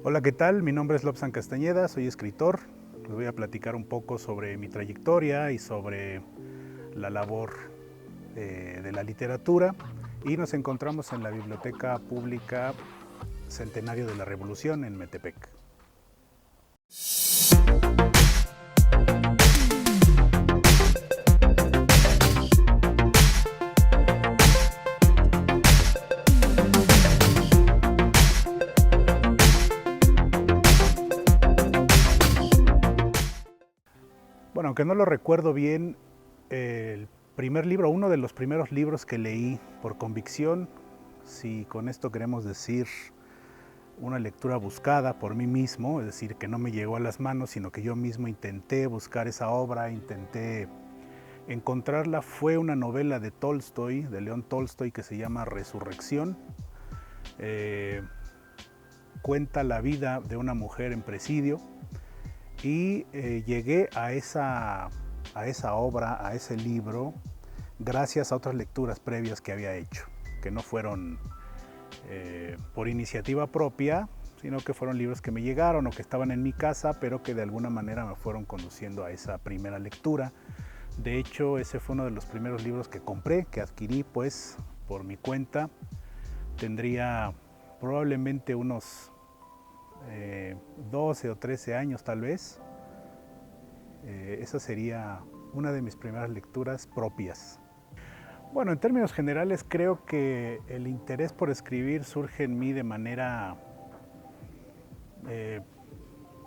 Hola, ¿qué tal? Mi nombre es Lobsan Castañeda, soy escritor. Les voy a platicar un poco sobre mi trayectoria y sobre la labor de la literatura. Y nos encontramos en la Biblioteca Pública Centenario de la Revolución en Metepec. Bueno, aunque no lo recuerdo bien, el primer libro, uno de los primeros libros que leí por convicción, si con esto queremos decir una lectura buscada por mí mismo, es decir, que no me llegó a las manos, sino que yo mismo intenté buscar esa obra, intenté encontrarla, fue una novela de Tolstoy, de León Tolstoy, que se llama Resurrección. Cuenta la vida de una mujer en presidio y llegué a esa obra, a ese libro, gracias a otras lecturas previas que había hecho, que no fueron por iniciativa propia, sino que fueron libros que me llegaron o que estaban en mi casa, pero que de alguna manera me fueron conduciendo a esa primera lectura. De hecho, ese fue uno de los primeros libros que compré, que adquirí pues por mi cuenta. Tendría probablemente unos 12 o 13 años tal vez. Esa sería una de mis primeras lecturas propias. Bueno, en términos generales creo que el interés por escribir surge en mí de manera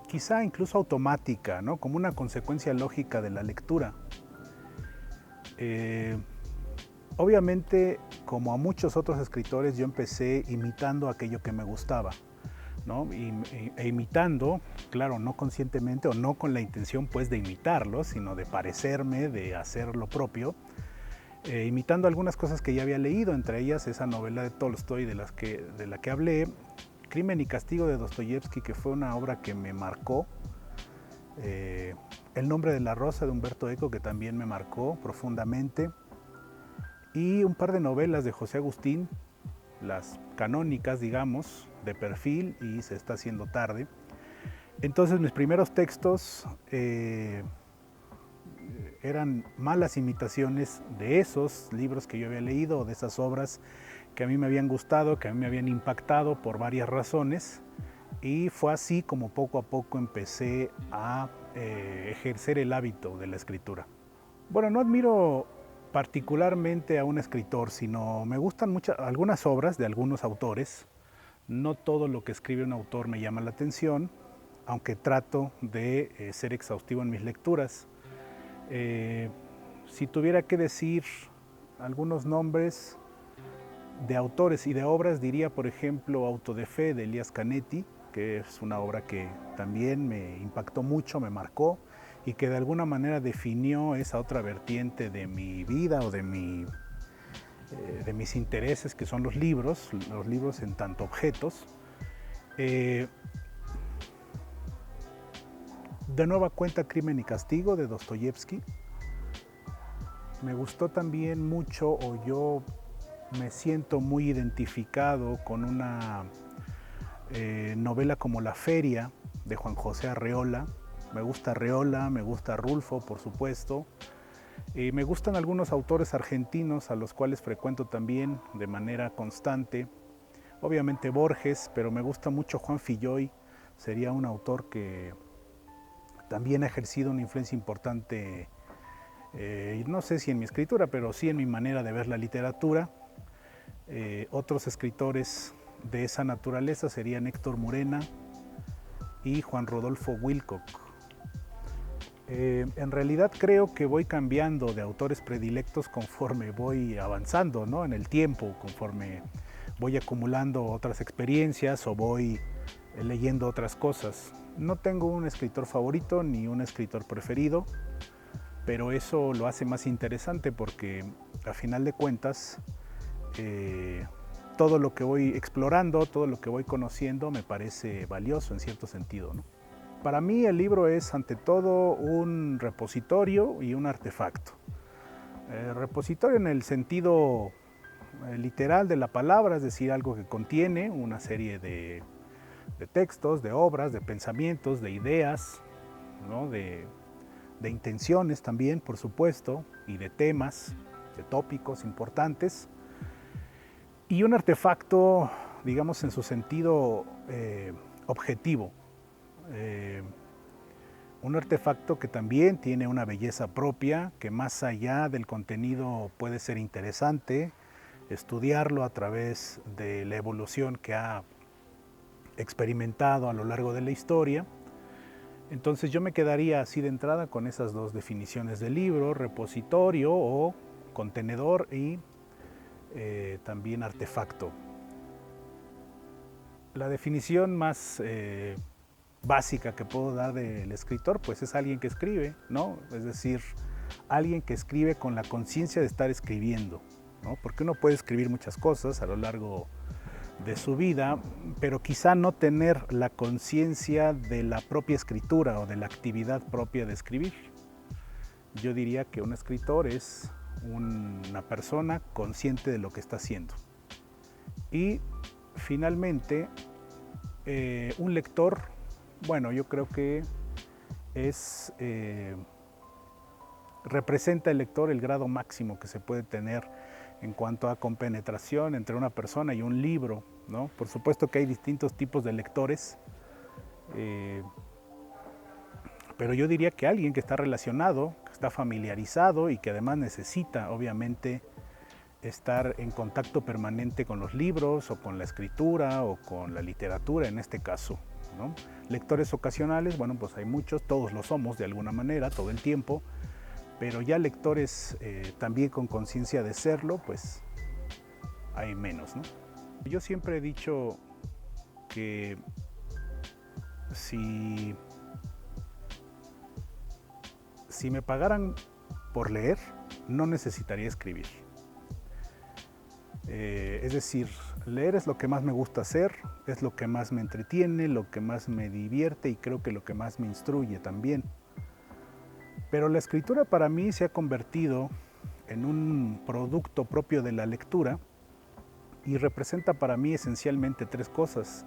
quizá incluso automática, ¿no? Como una consecuencia lógica de la lectura. Obviamente, como a muchos otros escritores, yo empecé imitando aquello que me gustaba, ¿no? E imitando, claro, no conscientemente o no con la intención pues de imitarlo, sino de parecerme, de hacer lo propio. Imitando algunas cosas que ya había leído, entre ellas esa novela de Tolstoy de la que hablé, Crimen y Castigo de Dostoyevsky, que fue una obra que me marcó, El nombre de la rosa de Humberto Eco, que también me marcó profundamente, y un par de novelas de José Agustín, las canónicas, digamos, de perfil, y Se está haciendo tarde. Entonces mis primeros textos eran malas imitaciones de esos libros que yo había leído, o de esas obras que a mí me habían gustado, que a mí me habían impactado por varias razones, y fue así como poco a poco empecé a ejercer el hábito de la escritura. Bueno, no admiro particularmente a un escritor, sino me gustan algunas obras de algunos autores. No todo lo que escribe un autor me llama la atención, aunque trato de ser exhaustivo en mis lecturas. Si tuviera que decir algunos nombres de autores y de obras, diría por ejemplo Auto de Fe de Elías Canetti, que es una obra que también me impactó mucho, me marcó y que de alguna manera definió esa otra vertiente de mi vida o de mis intereses, que son los libros en tanto objetos. De nueva cuenta Crimen y Castigo de Dostoyevsky. Me gustó también mucho, o yo me siento muy identificado con una novela como La Feria de Juan José Arreola. Me gusta Arreola, me gusta Rulfo, por supuesto. Me gustan algunos autores argentinos a los cuales frecuento también de manera constante. Obviamente Borges, pero me gusta mucho Juan Filloy. Sería un autor que también ha ejercido una influencia importante, no sé si en mi escritura, pero sí en mi manera de ver la literatura. Otros escritores de esa naturaleza serían Héctor Morena y Juan Rodolfo Wilcock. En realidad creo que voy cambiando de autores predilectos conforme voy avanzando, ¿no? En el tiempo, conforme voy acumulando otras experiencias o voy leyendo otras cosas. No tengo un escritor favorito ni un escritor preferido, pero eso lo hace más interesante porque a final de cuentas todo lo que voy explorando, todo lo que voy conociendo me parece valioso en cierto sentido, ¿no? Para mí el libro es ante todo un repositorio y un artefacto. Repositorio en el sentido literal de la palabra, es decir, algo que contiene una serie de de textos, de obras, de pensamientos, de ideas, ¿no? de intenciones también, por supuesto, y de temas, de tópicos importantes. Y un artefacto, digamos, en su sentido objetivo. Un artefacto que también tiene una belleza propia, que más allá del contenido puede ser interesante, estudiarlo a través de la evolución que ha experimentado a lo largo de la historia. Entonces yo me quedaría así de entrada con esas dos definiciones de libro: repositorio o contenedor y también artefacto. La definición más básica que puedo dar del escritor pues es alguien que escribe, ¿no? Es decir, alguien que escribe con la conciencia de estar escribiendo, ¿no? Porque uno puede escribir muchas cosas a lo largo de su vida, pero quizá no tener la conciencia de la propia escritura o de la actividad propia de escribir. Yo diría que un escritor es una persona consciente de lo que está haciendo. Y finalmente, un lector, bueno, yo creo que representa el lector el grado máximo que se puede tener en cuanto a compenetración entre una persona y un libro, ¿no? Por supuesto que hay distintos tipos de lectores, pero yo diría que alguien que está relacionado, que está familiarizado y que además necesita, obviamente, estar en contacto permanente con los libros o con la escritura o con la literatura en este caso, ¿no? Lectores ocasionales, bueno, pues hay muchos, todos lo somos de alguna manera, todo el tiempo, pero ya lectores también con conciencia de serlo, pues hay menos, ¿no? Yo siempre he dicho que si me pagaran por leer, no necesitaría escribir. Es decir, leer es lo que más me gusta hacer, es lo que más me entretiene, lo que más me divierte y creo que lo que más me instruye también. Pero la escritura para mí se ha convertido en un producto propio de la lectura y representa para mí esencialmente tres cosas.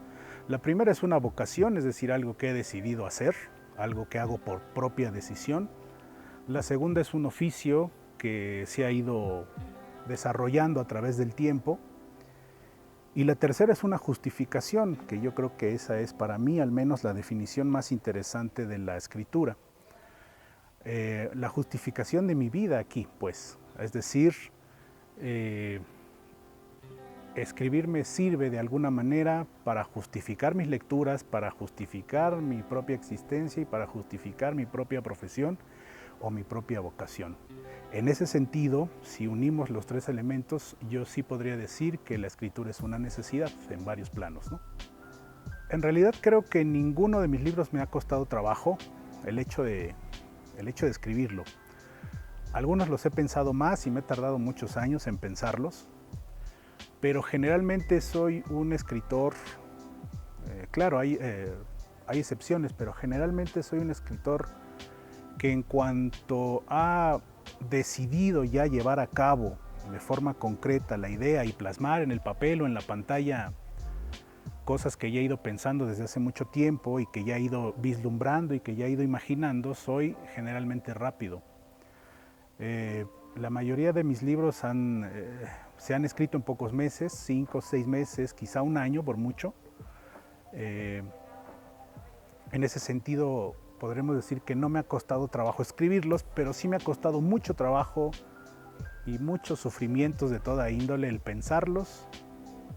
La primera es una vocación, es decir, algo que he decidido hacer, algo que hago por propia decisión. La segunda es un oficio que se ha ido desarrollando a través del tiempo. Y la tercera es una justificación, que yo creo que esa es para mí al menos la definición más interesante de la escritura. La justificación de mi vida aquí, pues, es decir, escribir me sirve de alguna manera para justificar mis lecturas, para justificar mi propia existencia y para justificar mi propia profesión o mi propia vocación. En ese sentido, si unimos los tres elementos, yo sí podría decir que la escritura es una necesidad en varios planos, ¿no? En realidad creo que ninguno de mis libros me ha costado trabajo el hecho de escribirlo. Algunos los he pensado más y me he tardado muchos años en pensarlos, pero generalmente soy un escritor, claro, hay excepciones, pero generalmente soy un escritor que en cuanto ha decidido ya llevar a cabo de forma concreta la idea y plasmar en el papel o en la pantalla cosas que ya he ido pensando desde hace mucho tiempo y que ya he ido vislumbrando y que ya he ido imaginando, soy generalmente rápido. La mayoría de mis libros se han escrito en pocos meses, 5 o 6 meses, quizá un año por mucho. En ese sentido, podremos decir que no me ha costado trabajo escribirlos, pero sí me ha costado mucho trabajo y muchos sufrimientos de toda índole el pensarlos,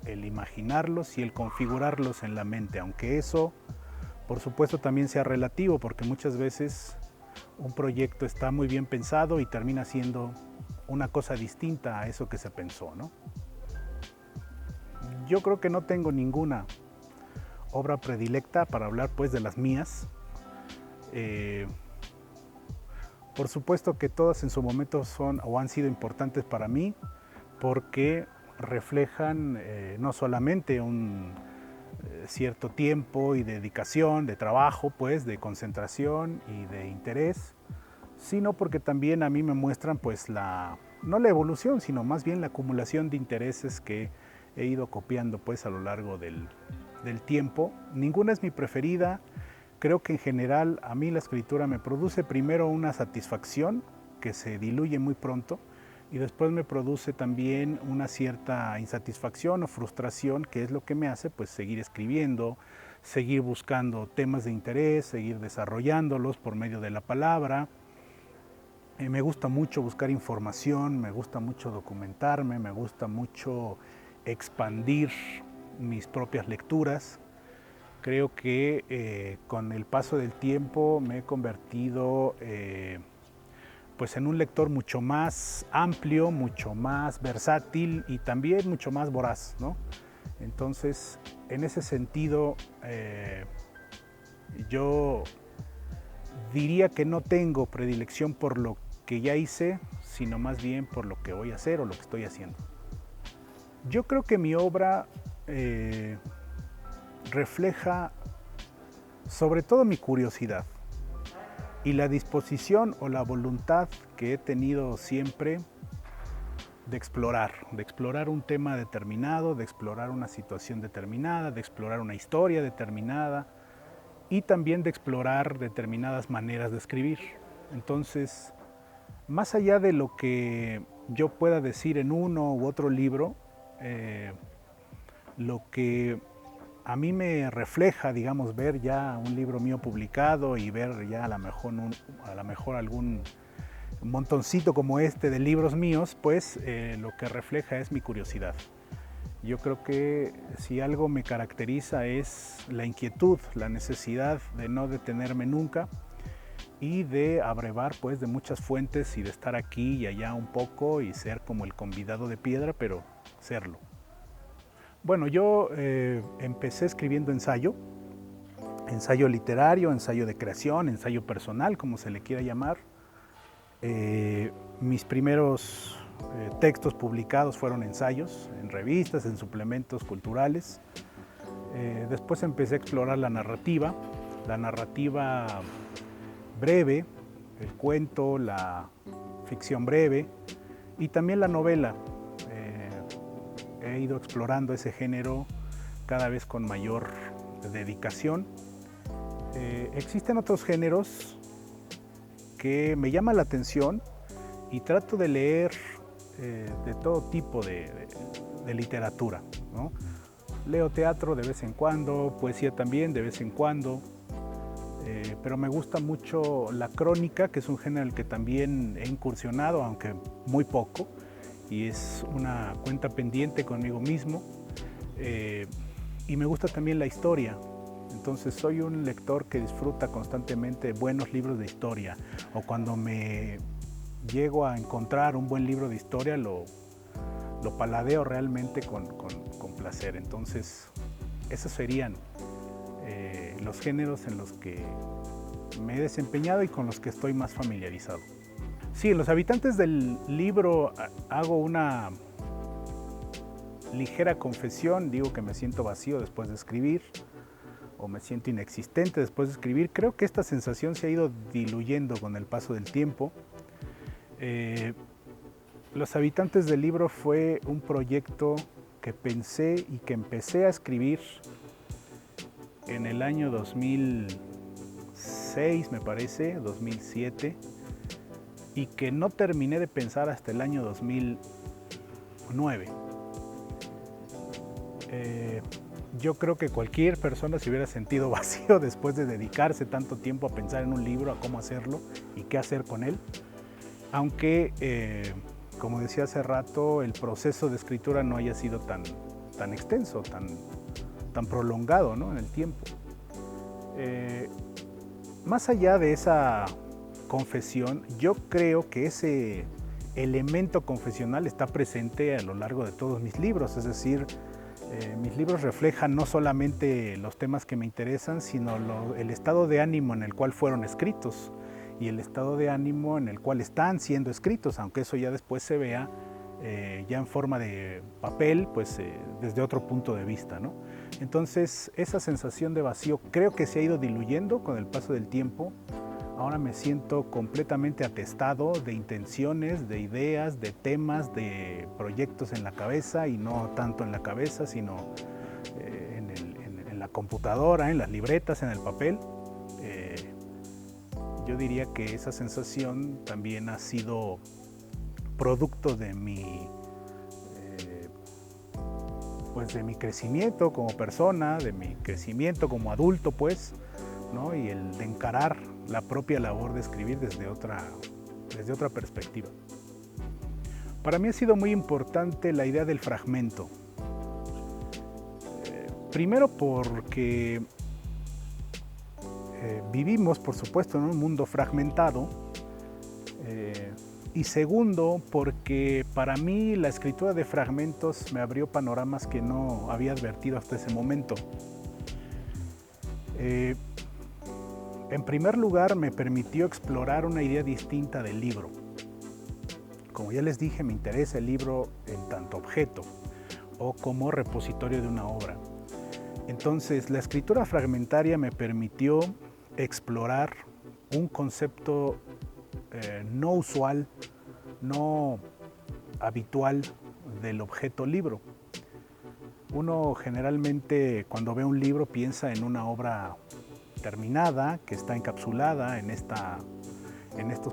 el imaginarlos y el configurarlos en la mente, aunque eso, por supuesto, también sea relativo, porque muchas veces un proyecto está muy bien pensado y termina siendo una cosa distinta a eso que se pensó, ¿no? Yo creo que no tengo ninguna obra predilecta para hablar pues de las mías. Por supuesto que todas en su momento son o han sido importantes para mí porque reflejan no solamente un cierto tiempo y dedicación, de trabajo, pues, de concentración y de interés, sino porque también a mí me muestran pues no la evolución, sino más bien la acumulación de intereses que he ido copiando pues a lo largo del del tiempo. Ninguna es mi preferida. Creo que en general a mí la escritura me produce primero una satisfacción que se diluye muy pronto y después me produce también una cierta insatisfacción o frustración, que es lo que me hace pues seguir escribiendo, seguir buscando temas de interés, seguir desarrollándolos por medio de la palabra. Me gusta mucho buscar información, me gusta mucho documentarme, me gusta mucho expandir mis propias lecturas. Creo que con el paso del tiempo me he convertido pues en un lector mucho más amplio, mucho más versátil y también mucho más voraz, ¿no? Entonces, en ese sentido, yo diría que no tengo predilección por lo que ya hice, sino más bien por lo que voy a hacer o lo que estoy haciendo. Yo creo que mi obra refleja sobre todo mi curiosidad y la disposición o la voluntad que he tenido siempre de explorar un tema determinado, de explorar una situación determinada, de explorar una historia determinada y también de explorar determinadas maneras de escribir. Entonces, más allá de lo que yo pueda decir en uno u otro libro, lo que a mí me refleja, digamos, ver ya un libro mío publicado y ver ya a lo mejor algún montoncito como este de libros míos, pues lo que refleja es mi curiosidad. Yo creo que si algo me caracteriza es la inquietud, la necesidad de no detenerme nunca y de abrevar pues de muchas fuentes y de estar aquí y allá un poco y ser como el convidado de piedra, pero serlo. Bueno, yo empecé escribiendo ensayo literario, ensayo de creación, ensayo personal, como se le quiera llamar. Mis primeros textos publicados fueron ensayos en revistas, en suplementos culturales. Después empecé a explorar la narrativa breve, el cuento, la ficción breve y también la novela. He ido explorando ese género cada vez con mayor dedicación. Existen otros géneros que me llaman la atención y trato de leer de todo tipo de literatura, ¿no? Leo teatro de vez en cuando, poesía también de vez en cuando, pero me gusta mucho la crónica, que es un género en el que también he incursionado, aunque muy poco, y es una cuenta pendiente conmigo mismo. Y me gusta también la historia. Entonces soy un lector que disfruta constantemente buenos libros de historia, o cuando me llego a encontrar un buen libro de historia lo paladeo realmente con placer. Entonces esos serían los géneros en los que me he desempeñado y con los que estoy más familiarizado. Sí, en Los habitantes del libro hago una ligera confesión, digo que me siento vacío después de escribir, o me siento inexistente después de escribir. Creo que esta sensación se ha ido diluyendo con el paso del tiempo. Los habitantes del libro fue un proyecto que pensé y que empecé a escribir en el año 2006, me parece, 2007, y que no terminé de pensar hasta el año 2009. Yo creo que cualquier persona se hubiera sentido vacío después de dedicarse tanto tiempo a pensar en un libro, a cómo hacerlo y qué hacer con él. Aunque, como decía hace rato, el proceso de escritura no haya sido tan extenso, tan prolongado, ¿no?, en el tiempo. Más allá de esa confesión, yo creo que ese elemento confesional está presente a lo largo de todos mis libros, es decir, mis libros reflejan no solamente los temas que me interesan, sino el estado de ánimo en el cual fueron escritos y el estado de ánimo en el cual están siendo escritos, aunque eso ya después se vea ya en forma de papel, pues desde otro punto de vista, ¿no? Entonces, esa sensación de vacío creo que se ha ido diluyendo con el paso del tiempo. Ahora me siento completamente atestado de intenciones, de ideas, de temas, de proyectos en la cabeza, y no tanto en la cabeza, sino en computadora, en las libretas, en el papel. Yo diría que esa sensación también ha sido producto de de mi crecimiento como persona, de mi crecimiento como adulto, pues, ¿no? Y el de encarar la propia labor de escribir desde otra perspectiva. Para mí ha sido muy importante la idea del fragmento. Primero porque vivimos, por supuesto, en un mundo fragmentado. Y segundo, porque para mí la escritura de fragmentos me abrió panoramas que no había advertido hasta ese momento. En primer lugar, me permitió explorar una idea distinta del libro. Como ya les dije, me interesa el libro en tanto objeto o como repositorio de una obra. Entonces, la escritura fragmentaria me permitió explorar un concepto no usual, no habitual del objeto libro. Uno generalmente cuando ve un libro piensa en una obra terminada, que está encapsulada en estos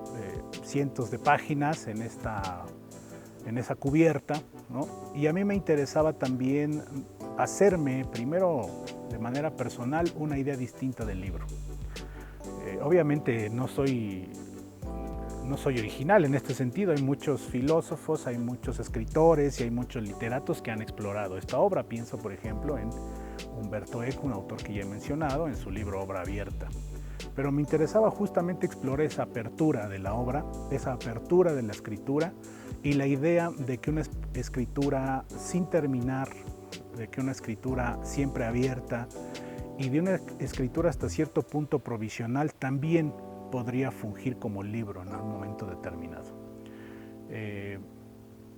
cientos de páginas, en esa cubierta, ¿no? Y a mí me interesaba también hacerme, primero de manera personal, una idea distinta del libro. Obviamente no soy original en este sentido. Hay muchos filósofos, hay muchos escritores y hay muchos literatos que han explorado esta obra. Pienso, por ejemplo, en Umberto Eco, un autor que ya he mencionado, en su libro Obra Abierta. Pero me interesaba justamente explorar esa apertura de la obra, esa apertura de la escritura y la idea de que una escritura sin terminar, de que una escritura siempre abierta y de una escritura hasta cierto punto provisional también podría fungir como libro en un momento determinado.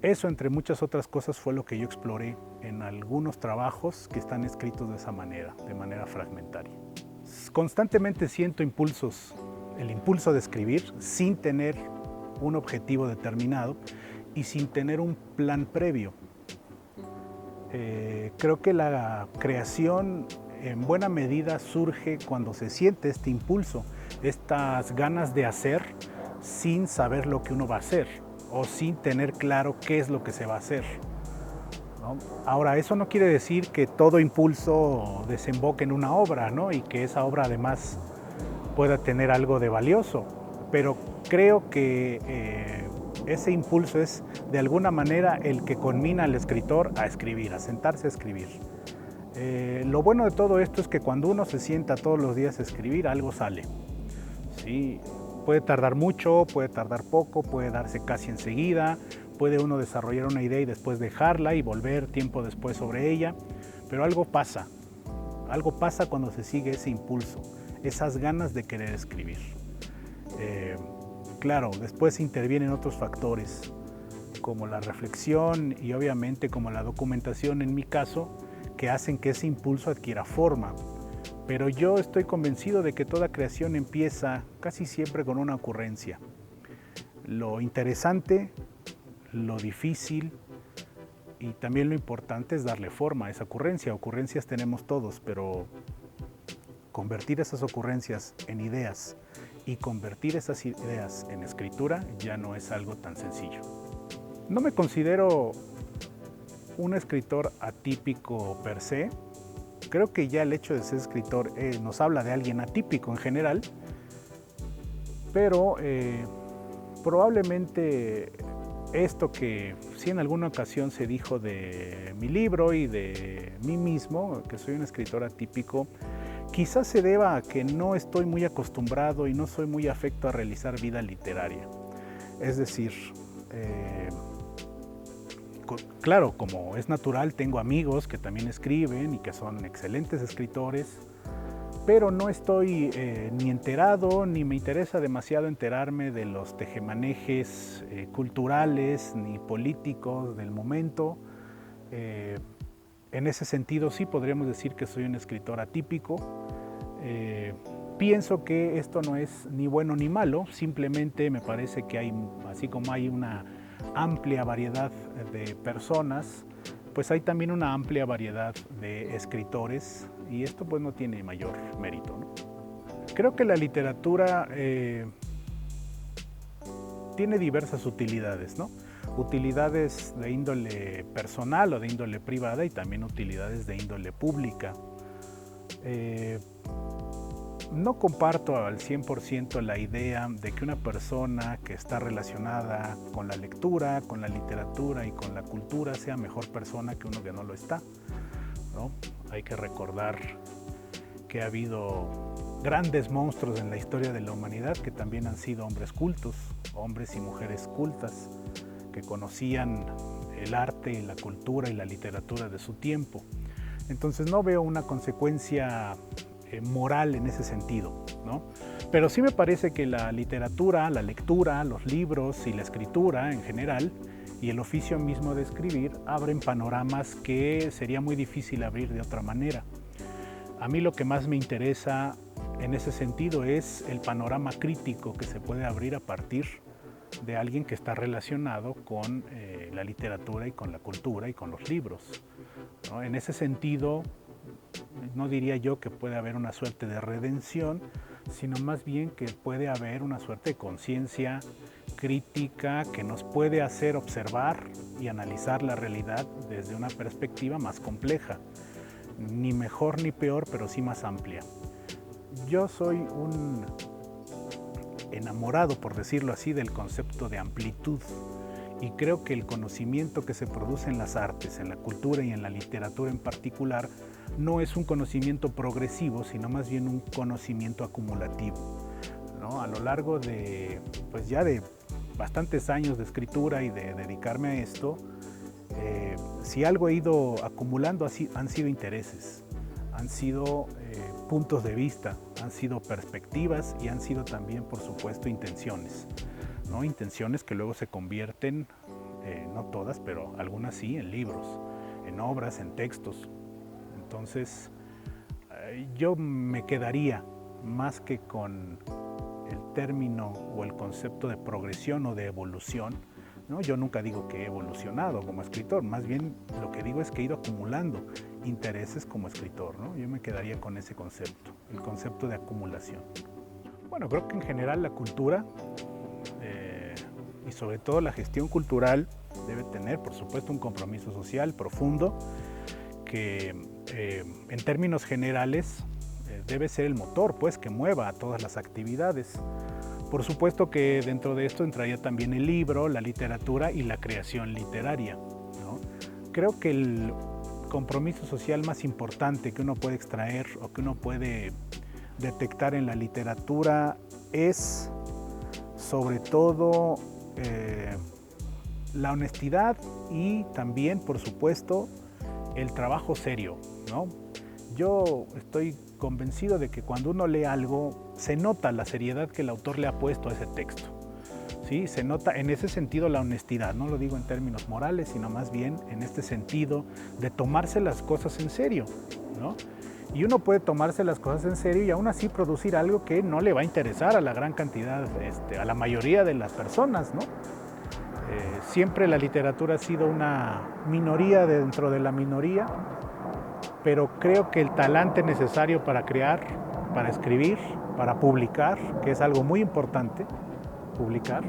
Eso, entre muchas otras cosas, fue lo que yo exploré en algunos trabajos que están escritos de esa manera, de manera fragmentaria. Constantemente siento el impulso de escribir sin tener un objetivo determinado y sin tener un plan previo. Creo que la creación en buena medida surge cuando se siente este impulso, estas ganas de hacer sin saber lo que uno va a hacer o sin tener claro qué es lo que se va a hacer, ¿no? Ahora, eso no quiere decir que todo impulso desemboque en una obra, ¿no? Y que esa obra además pueda tener algo de valioso, pero creo que ese impulso es de alguna manera el que conmina al escritor a escribir, a sentarse a escribir. Lo bueno de todo esto es que cuando uno se sienta todos los días a escribir, algo sale. Sí, puede tardar mucho, puede tardar poco, puede darse casi enseguida, puede uno desarrollar una idea y después dejarla y volver tiempo después sobre ella, pero algo pasa cuando se sigue ese impulso, esas ganas de querer escribir. Claro, después intervienen otros factores, como la reflexión y obviamente como la documentación en mi caso, que hacen que ese impulso adquiera forma. Pero yo estoy convencido de que toda creación empieza casi siempre con una ocurrencia. Lo interesante, lo difícil y también lo importante es darle forma a esa ocurrencia. Ocurrencias tenemos todos, pero convertir esas ocurrencias en ideas y convertir esas ideas en escritura ya no es algo tan sencillo. No me considero un escritor atípico per se. Creo que ya el hecho de ser escritor nos habla de alguien atípico en general, pero probablemente esto que sí en alguna ocasión se dijo de mi libro y de mí mismo, que soy un escritor atípico, quizás se deba a que no estoy muy acostumbrado y no soy muy afecto a realizar vida literaria. Es decir, claro, como es natural, tengo amigos que también escriben y que son excelentes escritores, pero no estoy ni enterado ni me interesa demasiado enterarme de los tejemanejes culturales ni políticos del momento. En ese sentido sí podríamos decir que soy un escritor atípico. Pienso que esto no es ni bueno ni malo, simplemente me parece que hay, así como hay una amplia variedad de personas pues hay también una amplia variedad de escritores y esto pues no tiene mayor mérito, ¿no? Creo que la literatura tiene diversas utilidades, ¿no? Utilidades de índole personal o de índole privada y también utilidades de índole pública. No comparto al 100% la idea de que una persona que está relacionada con la lectura, con la literatura y con la cultura sea mejor persona que uno que no lo está, ¿no? Hay que recordar que ha habido grandes monstruos en la historia de la humanidad que también han sido hombres cultos, hombres y mujeres cultas, que conocían el arte, la cultura y la literatura de su tiempo. Entonces no veo una consecuencia moral en ese sentido, ¿no? Pero sí me parece que la literatura, la lectura, los libros y la escritura en general y el oficio mismo de escribir abren panoramas que sería muy difícil abrir de otra manera. A mí lo que más me interesa en ese sentido es el panorama crítico que se puede abrir a partir de alguien que está relacionado con la literatura y con la cultura y con los libros, ¿no? En ese sentido, no diría yo que puede haber una suerte de redención, sino más bien que puede haber una suerte de conciencia crítica que nos puede hacer observar y analizar la realidad desde una perspectiva más compleja, ni mejor ni peor, pero sí más amplia. Yo soy un enamorado, por decirlo así, del concepto de amplitud y creo que el conocimiento que se produce en las artes, en la cultura y en la literatura en particular, no es un conocimiento progresivo, sino más bien un conocimiento acumulativo, ¿no? A lo largo de, pues ya de bastantes años de escritura y de dedicarme a esto, si algo he ido acumulando han sido intereses, han sido puntos de vista, han sido perspectivas y han sido también, por supuesto, intenciones, ¿no? Intenciones que luego se convierten, no todas, pero algunas sí, en libros, en obras, en textos. Entonces, yo me quedaría más que con el término o el concepto de progresión o de evolución, ¿no? Yo nunca digo que he evolucionado como escritor, más bien lo que digo es que he ido acumulando intereses como escritor, ¿no? Yo me quedaría con ese concepto, el concepto de acumulación. Bueno, creo que en general la cultura y sobre todo la gestión cultural debe tener, por supuesto, un compromiso social profundo que en términos generales debe ser el motor, pues, que mueva a todas las actividades. Por supuesto que dentro de esto entraría también el libro, la literatura y la creación literaria, ¿no? Creo que el compromiso social más importante que uno puede extraer o que uno puede detectar en la literatura es sobre todo la honestidad y también, por supuesto, el trabajo serio, ¿no? Yo estoy convencido de que cuando uno lee algo, se nota la seriedad que el autor le ha puesto a ese texto, ¿sí? Se nota en ese sentido la honestidad, no lo digo en términos morales, sino más bien en este sentido de tomarse las cosas en serio, ¿no? Y uno puede tomarse las cosas en serio y aún así producir algo que no le va a interesar a la gran cantidad, a la mayoría de las personas, ¿no? Siempre la literatura ha sido una minoría dentro de la minoría, pero creo que el talante necesario para crear, para escribir, para publicar, que es algo muy importante, publicar,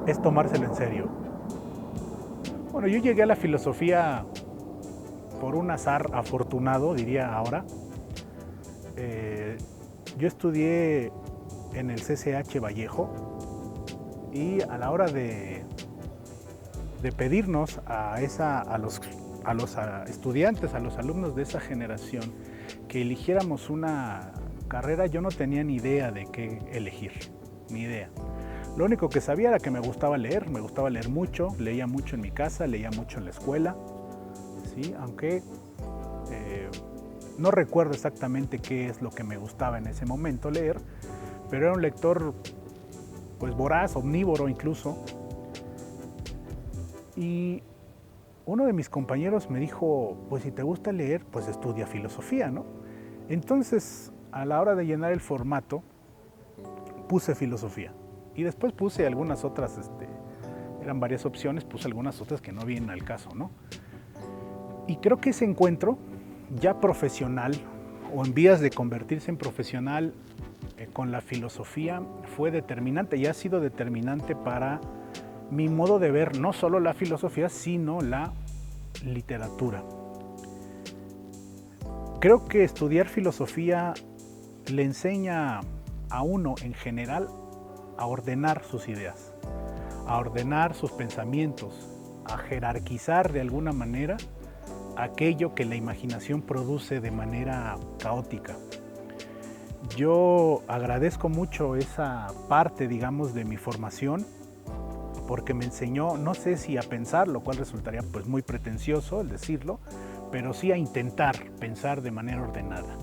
es tomárselo en serio. Bueno, yo llegué a la filosofía por un azar afortunado, diría ahora. Yo estudié en el CCH Vallejo y a la hora de pedirnos a los estudiantes, a los alumnos de esa generación, que eligiéramos una carrera, yo no tenía ni idea de qué elegir, ni idea. Lo único que sabía era que me gustaba leer mucho, leía mucho en mi casa, leía mucho en la escuela, ¿sí? Aunque no recuerdo exactamente qué es lo que me gustaba en ese momento leer, pero era un lector pues voraz, omnívoro incluso. Y uno de mis compañeros me dijo, pues si te gusta leer, pues estudia filosofía, ¿no? Entonces, a la hora de llenar el formato, puse filosofía. Y después puse algunas otras, eran varias opciones, puse algunas otras que no vienen al caso, ¿no? Y creo que ese encuentro ya profesional o en vías de convertirse en profesional con la filosofía fue determinante y ha sido determinante para mi modo de ver no solo la filosofía, sino la literatura. Creo que estudiar filosofía le enseña a uno en general a ordenar sus ideas, a ordenar sus pensamientos, a jerarquizar de alguna manera aquello que la imaginación produce de manera caótica. Yo agradezco mucho esa parte, digamos, de mi formación, porque me enseñó, no sé si a pensar, lo cual resultaría pues muy pretencioso el decirlo, pero sí a intentar pensar de manera ordenada.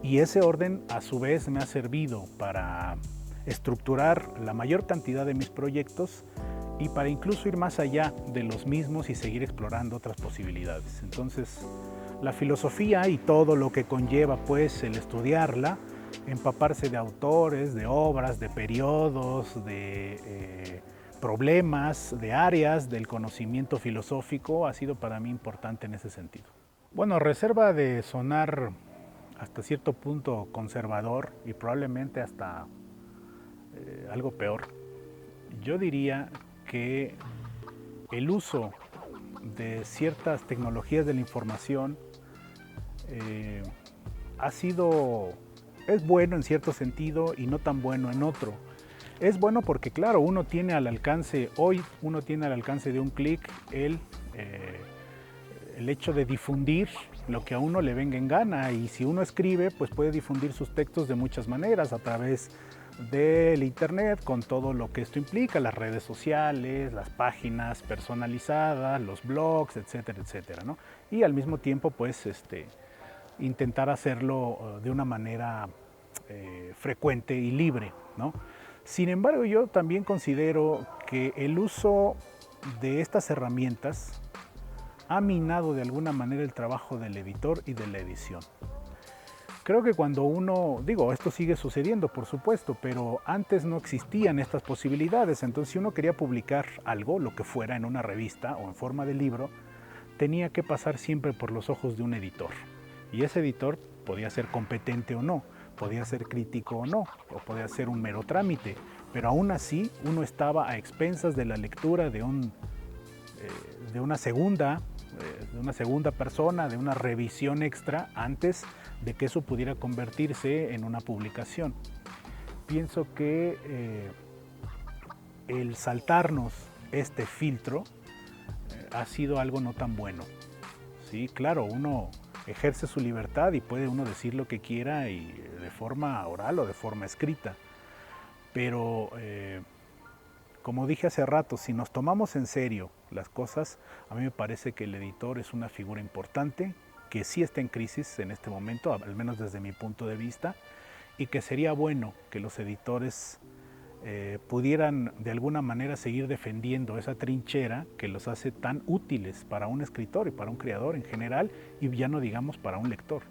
Y ese orden a su vez me ha servido para estructurar la mayor cantidad de mis proyectos y para incluso ir más allá de los mismos y seguir explorando otras posibilidades. Entonces, la filosofía y todo lo que conlleva pues el estudiarla, empaparse de autores, de obras, de periodos, de problemas, de áreas del conocimiento filosófico ha sido para mí importante en ese sentido. Bueno, a reserva de sonar hasta cierto punto conservador y probablemente hasta algo peor, yo diría que el uso de ciertas tecnologías de la información es bueno en cierto sentido y no tan bueno en otro. Es bueno porque, claro, hoy uno tiene al alcance de un clic el hecho de difundir lo que a uno le venga en gana, y si uno escribe, pues puede difundir sus textos de muchas maneras, a través del internet, con todo lo que esto implica, las redes sociales, las páginas personalizadas, los blogs, etcétera, etcétera, ¿no? Y al mismo tiempo, pues, intentar hacerlo de una manera frecuente y libre, ¿no? Sin embargo, yo también considero que el uso de estas herramientas ha minado de alguna manera el trabajo del editor y de la edición. Creo que cuando esto sigue sucediendo, por supuesto, pero antes no existían estas posibilidades. Entonces, si uno quería publicar algo, lo que fuera, en una revista o en forma de libro, tenía que pasar siempre por los ojos de un editor. Y ese editor podía ser competente o no, podía ser crítico o no, o podía ser un mero trámite, pero aún así uno estaba a expensas de la lectura de una segunda persona, de una revisión extra antes de que eso pudiera convertirse en una publicación. Pienso que el saltarnos este filtro ha sido algo no tan bueno. Sí, claro, uno ejerce su libertad y puede uno decir lo que quiera, y de forma oral o de forma escrita, pero como dije hace rato, si nos tomamos en serio las cosas, a mí me parece que el editor es una figura importante, que sí está en crisis en este momento, al menos desde mi punto de vista, y que sería bueno que los editores pudieran de alguna manera seguir defendiendo esa trinchera que los hace tan útiles para un escritor y para un creador en general, y ya no digamos para un lector.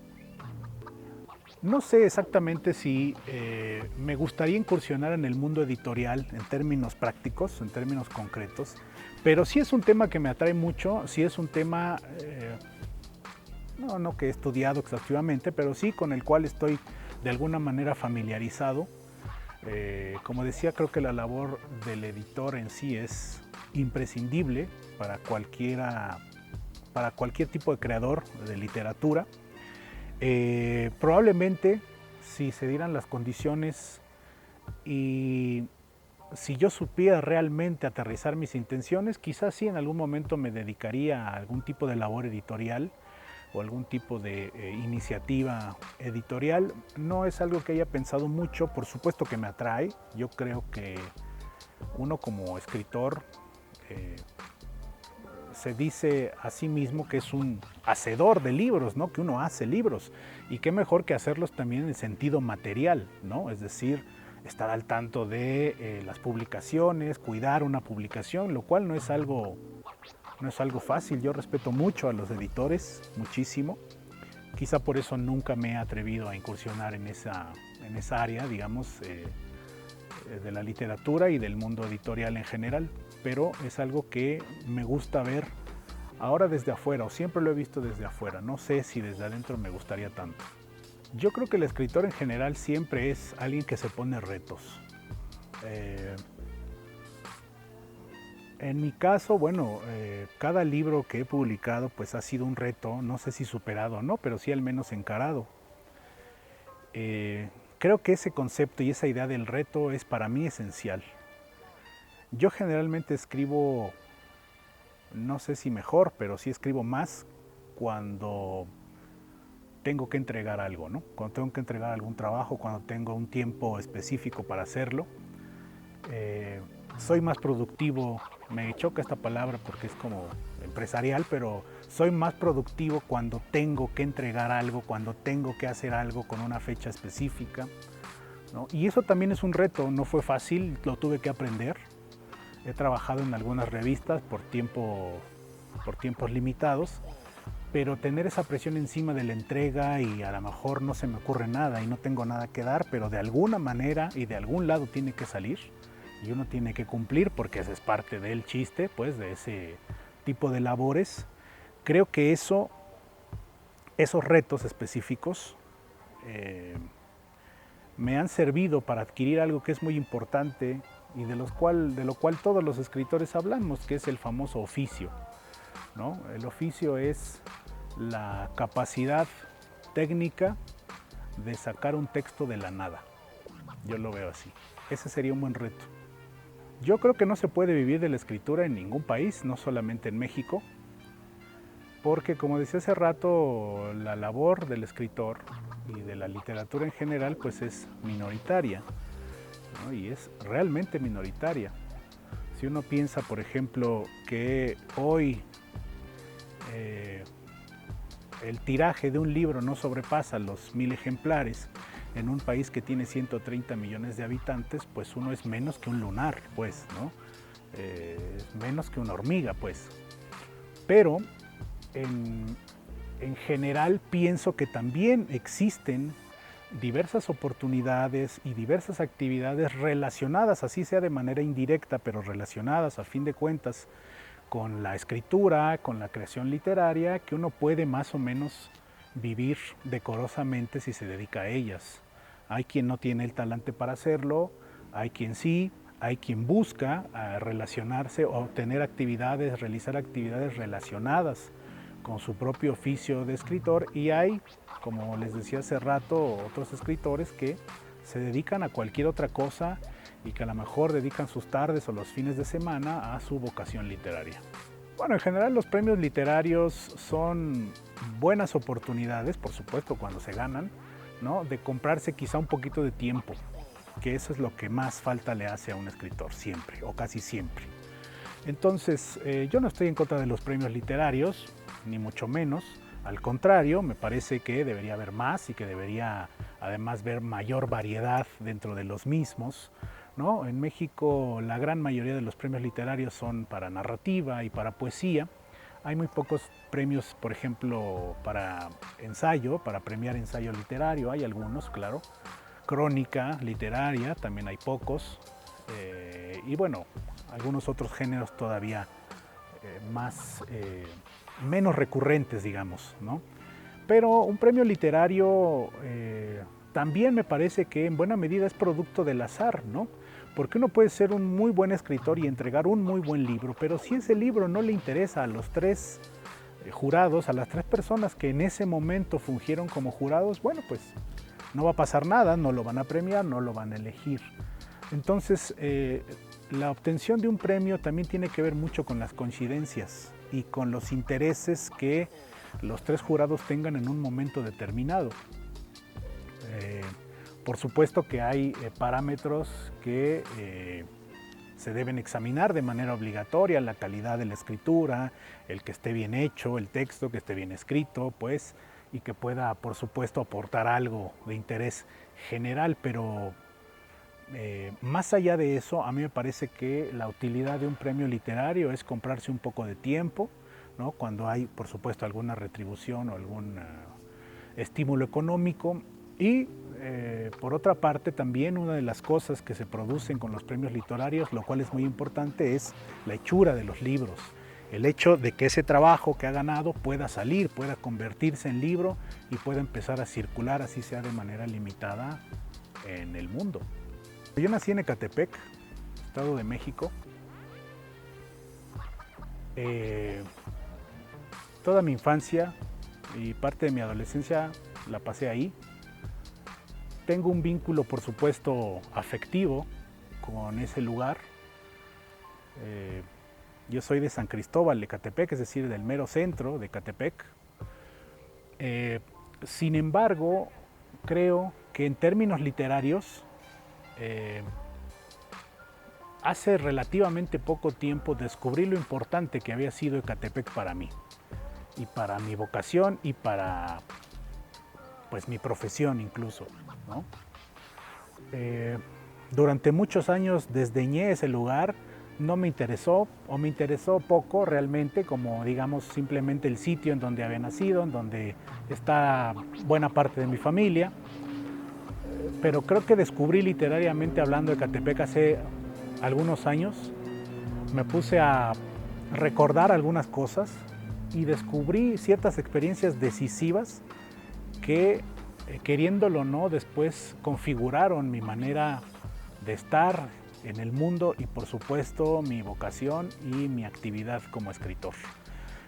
No sé exactamente si me gustaría incursionar en el mundo editorial en términos prácticos, en términos concretos, pero sí es un tema que me atrae mucho, sí es un tema, no que he estudiado exhaustivamente, pero sí con el cual estoy de alguna manera familiarizado. Como decía, creo que la labor del editor en sí es imprescindible para cualquier tipo de creador de literatura. Probablemente, si se dieran las condiciones y si yo supiera realmente aterrizar mis intenciones, quizás sí en algún momento me dedicaría a algún tipo de labor editorial o algún tipo de iniciativa editorial. No es algo que haya pensado mucho, por supuesto que me atrae. Yo creo que uno como escritor se dice a sí mismo que es un hacedor de libros, ¿no? Que uno hace libros, y qué mejor que hacerlos también en el sentido material, ¿no? Es decir, estar al tanto de las publicaciones, cuidar una publicación, lo cual no es algo fácil. Yo respeto mucho a los editores, muchísimo. Quizá por eso nunca me he atrevido a incursionar en esa área, digamos, de la literatura y del mundo editorial en general, pero es algo que me gusta ver ahora desde afuera, o siempre lo he visto desde afuera, no sé si desde adentro me gustaría tanto. Yo creo que el escritor en general siempre es alguien que se pone retos. Eh, en mi caso, bueno, cada libro que he publicado pues ha sido un reto, no sé si superado o no, pero sí al menos encarado. Creo que ese concepto y esa idea del reto es para mí esencial. Yo generalmente escribo, no sé si mejor, pero sí escribo más cuando tengo que entregar algo, ¿no? Cuando tengo que entregar algún trabajo, cuando tengo un tiempo específico para hacerlo. Eh, Soy más productivo, me choca esta palabra porque es como empresarial, pero soy más productivo cuando tengo que entregar algo, cuando tengo que hacer algo con una fecha específica, ¿no? Y eso también es un reto, no fue fácil, lo tuve que aprender. He trabajado en algunas revistas por tiempos limitados, pero tener esa presión encima de la entrega y a lo mejor no se me ocurre nada y no tengo nada que dar, pero de alguna manera y de algún lado tiene que salir y uno tiene que cumplir porque esa es parte del chiste, pues, de ese tipo de labores. Creo que esos retos específicos eh, me han servido para adquirir algo que es muy importante y de lo cual todos los escritores hablamos, que es el famoso oficio, ¿no? El oficio es la capacidad técnica de sacar un texto de la nada. Yo lo veo así. Ese sería un buen reto. Yo creo que no se puede vivir de la escritura en ningún país, no solamente en México, porque como decía hace rato, la labor del escritor y de la literatura en general pues es minoritaria, ¿no? Y es realmente minoritaria. Si uno piensa, por ejemplo, que hoy el tiraje de un libro no sobrepasa los 1000 ejemplares en un país que tiene 130 millones de habitantes, pues uno es menos que un lunar, pues, ¿no? Menos que una hormiga, pues. Pero en general pienso que también existen diversas oportunidades y diversas actividades relacionadas, así sea de manera indirecta, pero relacionadas a fin de cuentas con la escritura, con la creación literaria, que uno puede más o menos vivir decorosamente si se dedica a ellas. Hay quien no tiene el talante para hacerlo, hay quien sí, hay quien busca relacionarse o tener actividades, realizar actividades relacionadas con su propio oficio de escritor, y hay, como les decía hace rato, otros escritores que se dedican a cualquier otra cosa y que a lo mejor dedican sus tardes o los fines de semana a su vocación literaria. Bueno, en general los premios literarios son buenas oportunidades, por supuesto, cuando se ganan, ¿no? De comprarse quizá un poquito de tiempo, que eso es lo que más falta le hace a un escritor siempre, o casi siempre. Entonces, yo no estoy en contra de los premios literarios, ni mucho menos. Al contrario, me parece que debería haber más y que debería además haber mayor variedad dentro de los mismos, ¿no? En México la gran mayoría de los premios literarios son para narrativa y para poesía. Hay muy pocos premios, por ejemplo, para ensayo, para premiar ensayo literario, hay algunos, claro. Crónica literaria, también hay pocos. Y bueno, algunos otros géneros todavía menos recurrentes, digamos, ¿no? Pero un premio literario también me parece que en buena medida es producto del azar, ¿no? Porque uno puede ser un muy buen escritor y entregar un muy buen libro, pero si ese libro no le interesa a los tres jurados, a las tres personas que en ese momento fungieron como jurados, bueno, pues no va a pasar nada, no lo van a premiar, no lo van a elegir. Entonces, la obtención de un premio también tiene que ver mucho con las coincidencias y con los intereses que los tres jurados tengan en un momento determinado. Por supuesto que hay parámetros que se deben examinar de manera obligatoria: la calidad de la escritura, el que esté bien hecho el texto, que esté bien escrito, pues, y que pueda, por supuesto, aportar algo de interés general, pero más allá de eso, a mí me parece que la utilidad de un premio literario es comprarse un poco de tiempo, ¿no? Cuando hay, por supuesto, alguna retribución o algún estímulo económico. Y por otra parte, también una de las cosas que se producen con los premios literarios, lo cual es muy importante, es la hechura de los libros. El hecho de que ese trabajo que ha ganado pueda salir, pueda convertirse en libro y pueda empezar a circular, así sea de manera limitada, en el mundo. Yo nací en Ecatepec, Estado de México. Toda mi infancia y parte de mi adolescencia la pasé ahí. Tengo un vínculo, por supuesto, afectivo con ese lugar. Yo soy de San Cristóbal de Ecatepec, es decir, del mero centro de Ecatepec. Sin embargo, creo que en términos literarios, hace relativamente poco tiempo descubrí lo importante que había sido Ecatepec para mí, y para mi vocación y para pues mi profesión incluso, ¿no? Durante muchos años desdeñé ese lugar, no me interesó o me interesó poco realmente, como digamos simplemente el sitio en donde había nacido, en donde está buena parte de mi familia. Pero creo que descubrí literariamente hablando de Ecatepec hace algunos años. Me puse a recordar algunas cosas y descubrí ciertas experiencias decisivas que, queriéndolo o no, después configuraron mi manera de estar en el mundo y por supuesto mi vocación y mi actividad como escritor.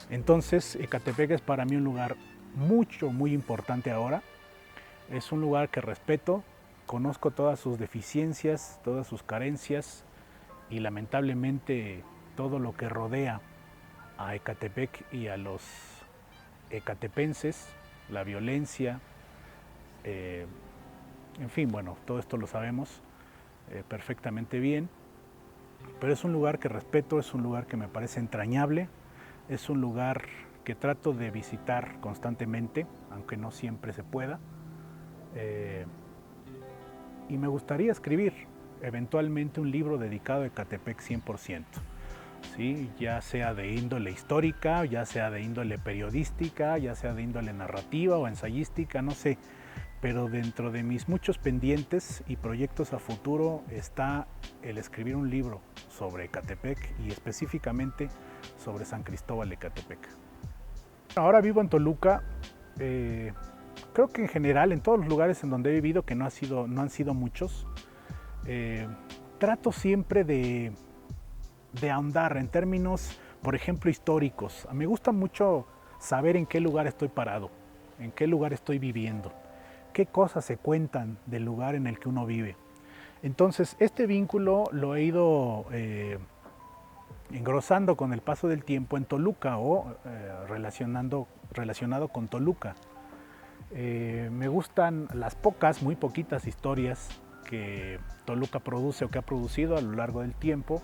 Entonces Ecatepec es para mí un lugar muy importante ahora. Es un lugar que respeto, conozco todas sus deficiencias, todas sus carencias y lamentablemente todo lo que rodea a Ecatepec y a los ecatepenses, la violencia, en fin, bueno, todo esto lo sabemos perfectamente bien, pero es un lugar que respeto, es un lugar que me parece entrañable, es un lugar que trato de visitar constantemente, aunque no siempre se pueda, y me gustaría escribir eventualmente un libro dedicado a Ecatepec 100%. ¿Sí? Ya sea de índole histórica, ya sea de índole periodística, ya sea de índole narrativa o ensayística, no sé. Pero dentro de mis muchos pendientes y proyectos a futuro está el escribir un libro sobre Ecatepec y específicamente sobre San Cristóbal de Ecatepec. Ahora vivo en Toluca. Creo que en general, en todos los lugares en donde he vivido, que no han sido muchos, trato siempre de ahondar en términos, por ejemplo, históricos. Me gusta mucho saber en qué lugar estoy parado, en qué lugar estoy viviendo, qué cosas se cuentan del lugar en el que uno vive. Entonces, este vínculo lo he ido engrosando con el paso del tiempo en Toluca o relacionado con Toluca. Me gustan las muy poquitas historias que Toluca produce o que ha producido a lo largo del tiempo.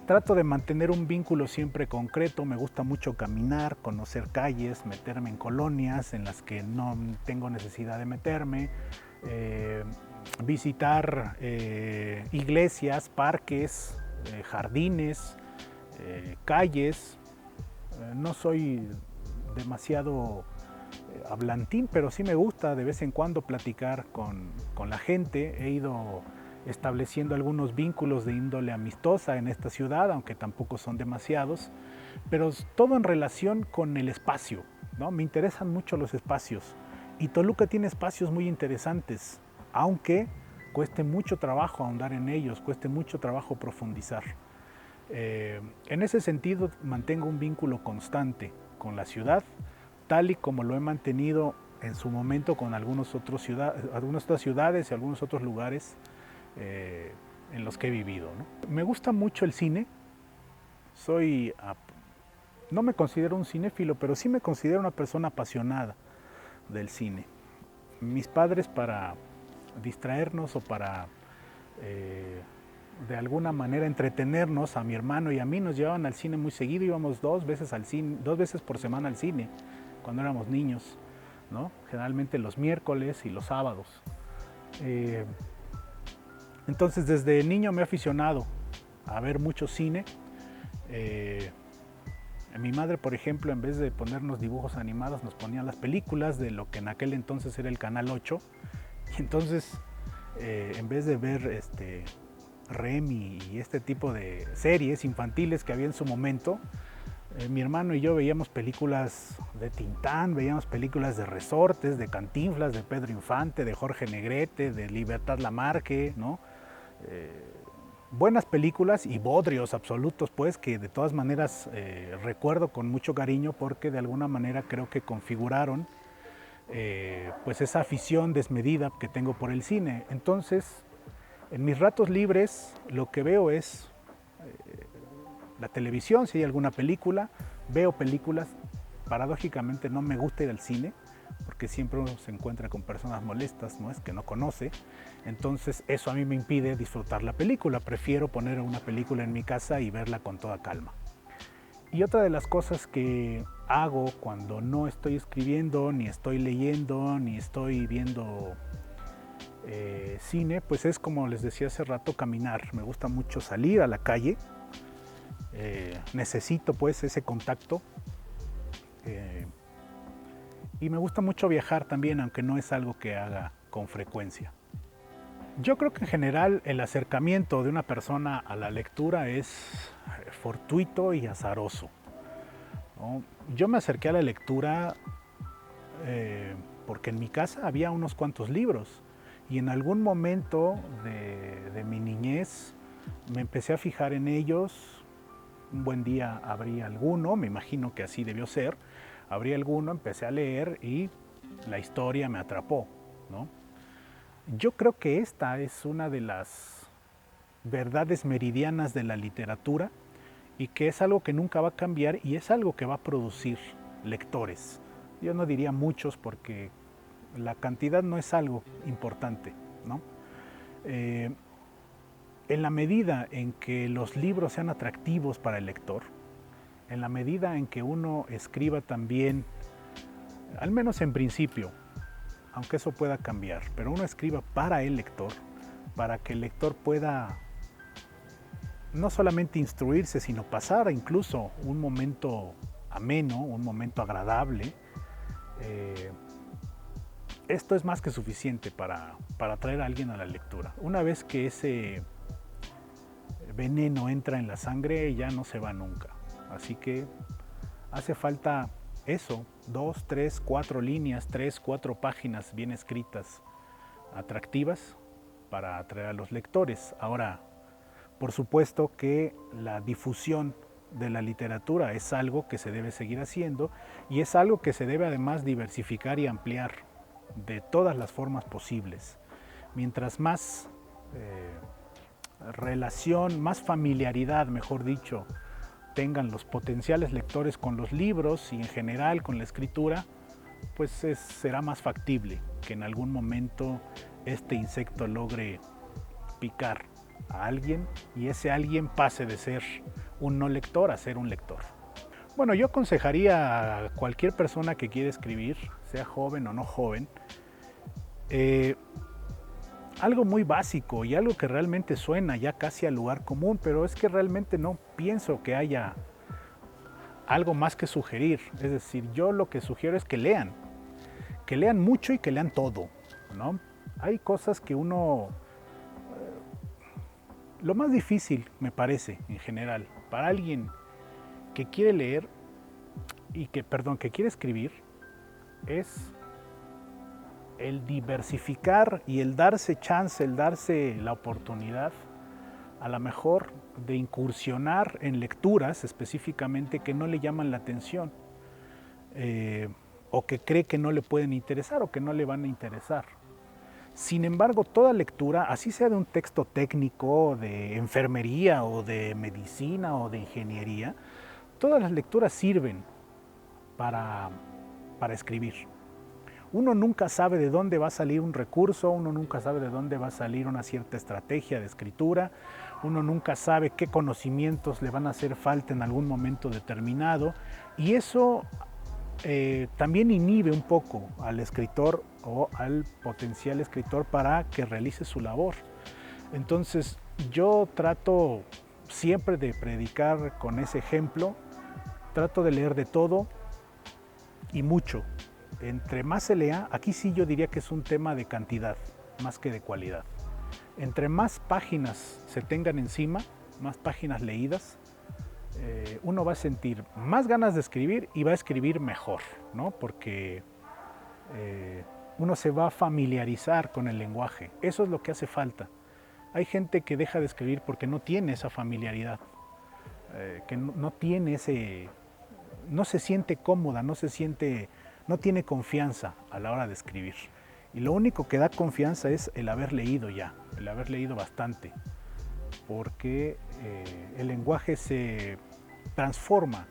Trato de mantener un vínculo siempre concreto, me gusta mucho caminar, conocer calles, meterme en colonias en las que no tengo necesidad de meterme, visitar iglesias, parques, jardines, calles. No soy demasiado hablantín, pero sí me gusta de vez en cuando platicar con la gente. He ido estableciendo algunos vínculos de índole amistosa en esta ciudad, aunque tampoco son demasiados, pero todo en relación con el espacio, ¿no? Me interesan mucho los espacios y Toluca tiene espacios muy interesantes, aunque cueste mucho trabajo ahondar en ellos, cueste mucho trabajo profundizar. En ese sentido mantengo un vínculo constante con la ciudad, tal y como lo he mantenido en su momento con algunas otras ciudades y algunos otros lugares en los que he vivido, ¿no? Me gusta mucho el cine. No me considero un cinéfilo, pero sí me considero una persona apasionada del cine. Mis padres, para distraernos o para de alguna manera entretenernos, a mi hermano y a mí nos llevaban al cine muy seguido. Íbamos 2 veces por semana al cine cuando éramos niños, ¿no? Generalmente los miércoles y los sábados. Entonces desde niño me he aficionado a ver mucho cine. Mi madre, por ejemplo, en vez de ponernos dibujos animados, nos ponía las películas de lo que en aquel entonces era el Canal 8. Y entonces, en vez de ver Remy y este tipo de series infantiles que había en su momento, Mi hermano y yo veíamos películas de Tintán, veíamos películas de Resortes, de Cantinflas, de Pedro Infante, de Jorge Negrete, de Libertad Lamarque, ¿no? Buenas películas y bodrios absolutos, pues, que de todas maneras recuerdo con mucho cariño porque de alguna manera creo que configuraron pues esa afición desmedida que tengo por el cine. Entonces, en mis ratos libres lo que veo es la televisión, si hay alguna película, veo películas. Paradójicamente no me gusta ir al cine porque siempre uno se encuentra con personas molestas, ¿no? Es que no conoce. Entonces eso a mí me impide disfrutar la película. Prefiero poner una película en mi casa y verla con toda calma. Y otra de las cosas que hago cuando no estoy escribiendo, ni estoy leyendo, ni estoy viendo cine, pues es, como les decía hace rato, caminar. Me gusta mucho salir a la calle. Necesito pues ese contacto. Y me gusta mucho viajar también, aunque no es algo que haga con frecuencia. Yo creo que en general el acercamiento de una persona a la lectura es fortuito y azaroso, ¿no? Yo me acerqué a la lectura porque en mi casa había unos cuantos libros y en algún momento de mi niñez me empecé a fijar en ellos. Un buen día abrí alguno, me imagino que así debió ser, abrí alguno, empecé a leer y la historia me atrapó, ¿no? Yo creo que esta es una de las verdades meridianas de la literatura y que es algo que nunca va a cambiar y es algo que va a producir lectores. Yo no diría muchos porque la cantidad no es algo importante, ¿no? En la medida en que los libros sean atractivos para el lector, en la medida en que uno escriba también, al menos en principio, aunque eso pueda cambiar, pero uno escriba para el lector, para que el lector pueda no solamente instruirse, sino pasar incluso un momento ameno, un momento agradable. Esto es más que suficiente para atraer a alguien a la lectura. Una vez que ese veneno entra en la sangre, ya no se va nunca. Así que hace falta eso, 2, 3, 4 líneas, 3, 4 páginas bien escritas, atractivas, para atraer a los lectores. Ahora, por supuesto que la difusión de la literatura es algo que se debe seguir haciendo y es algo que se debe además diversificar y ampliar de todas las formas posibles. Mientras más relación, más familiaridad, mejor dicho, tengan los potenciales lectores con los libros y en general con la escritura, pues será más factible que en algún momento este insecto logre picar a alguien y ese alguien pase de ser un no lector a ser un lector. Bueno, yo aconsejaría a cualquier persona que quiera escribir, sea joven o no joven, algo muy básico y algo que realmente suena ya casi al lugar común, pero es que realmente no pienso que haya algo más que sugerir. Es decir, yo lo que sugiero es que lean mucho y que lean todo, ¿no? Hay cosas que uno... Lo más difícil, me parece, en general, para alguien que quiere leer y que quiere escribir, es el diversificar y el darse chance, el darse la oportunidad, a lo mejor, de incursionar en lecturas específicamente que no le llaman la atención, o que cree que no le pueden interesar o que no le van a interesar. Sin embargo, toda lectura, así sea de un texto técnico, de enfermería o de medicina o de ingeniería, todas las lecturas sirven para escribir. Uno nunca sabe de dónde va a salir un recurso, uno nunca sabe de dónde va a salir una cierta estrategia de escritura, uno nunca sabe qué conocimientos le van a hacer falta en algún momento determinado y eso también inhibe un poco al escritor o al potencial escritor para que realice su labor. Entonces yo trato siempre de predicar con ese ejemplo, trato de leer de todo y mucho. Entre más se lea, aquí sí yo diría que es un tema de cantidad más que de cualidad. Entre más páginas se tengan encima, más páginas leídas, uno va a sentir más ganas de escribir y va a escribir mejor, ¿no? Porque uno se va a familiarizar con el lenguaje. Eso es lo que hace falta. Hay gente que deja de escribir porque no tiene esa familiaridad, que no tiene ese, no se siente cómoda, no tiene confianza a la hora de escribir. Y lo único que da confianza es el haber leído ya, el haber leído bastante, porque el lenguaje se transforma,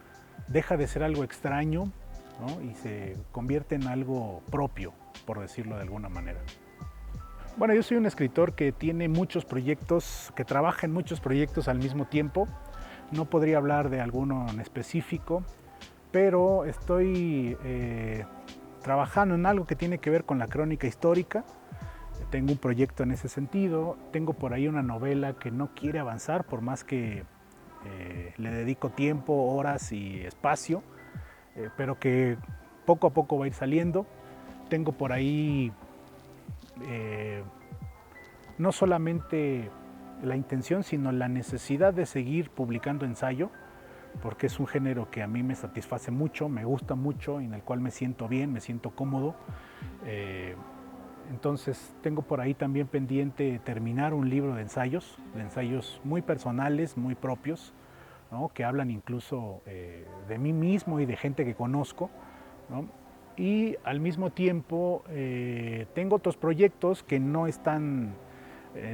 deja de ser algo extraño, ¿no? Y se convierte en algo propio, por decirlo de alguna manera. Bueno, yo soy un escritor que tiene muchos proyectos, que trabaja en muchos proyectos al mismo tiempo. No podría hablar de alguno en específico, pero estoy trabajando en algo que tiene que ver con la crónica histórica. Tengo un proyecto en ese sentido. Tengo por ahí una novela que no quiere avanzar, por más que le dedico tiempo, horas y espacio, pero que poco a poco va a ir saliendo. Tengo por ahí no solamente la intención, sino la necesidad de seguir publicando ensayo, porque es un género que a mí me satisface mucho, me gusta mucho, en el cual me siento bien, me siento cómodo. Entonces tengo por ahí también pendiente terminar un libro de ensayos muy personales, muy propios, ¿no? Que hablan incluso de mí mismo y de gente que conozco, ¿no? Y al mismo tiempo tengo otros proyectos que no están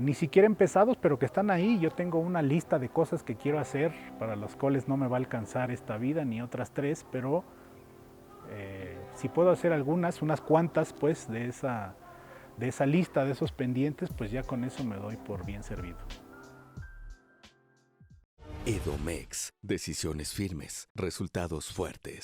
ni siquiera empezados, pero que están ahí. Yo tengo una lista de cosas que quiero hacer, para las cuales no me va a alcanzar esta vida ni otras 3, pero si puedo hacer unas cuantas pues de esa lista, de esos pendientes, pues ya con eso me doy por bien servido. Edomex, decisiones firmes, resultados fuertes.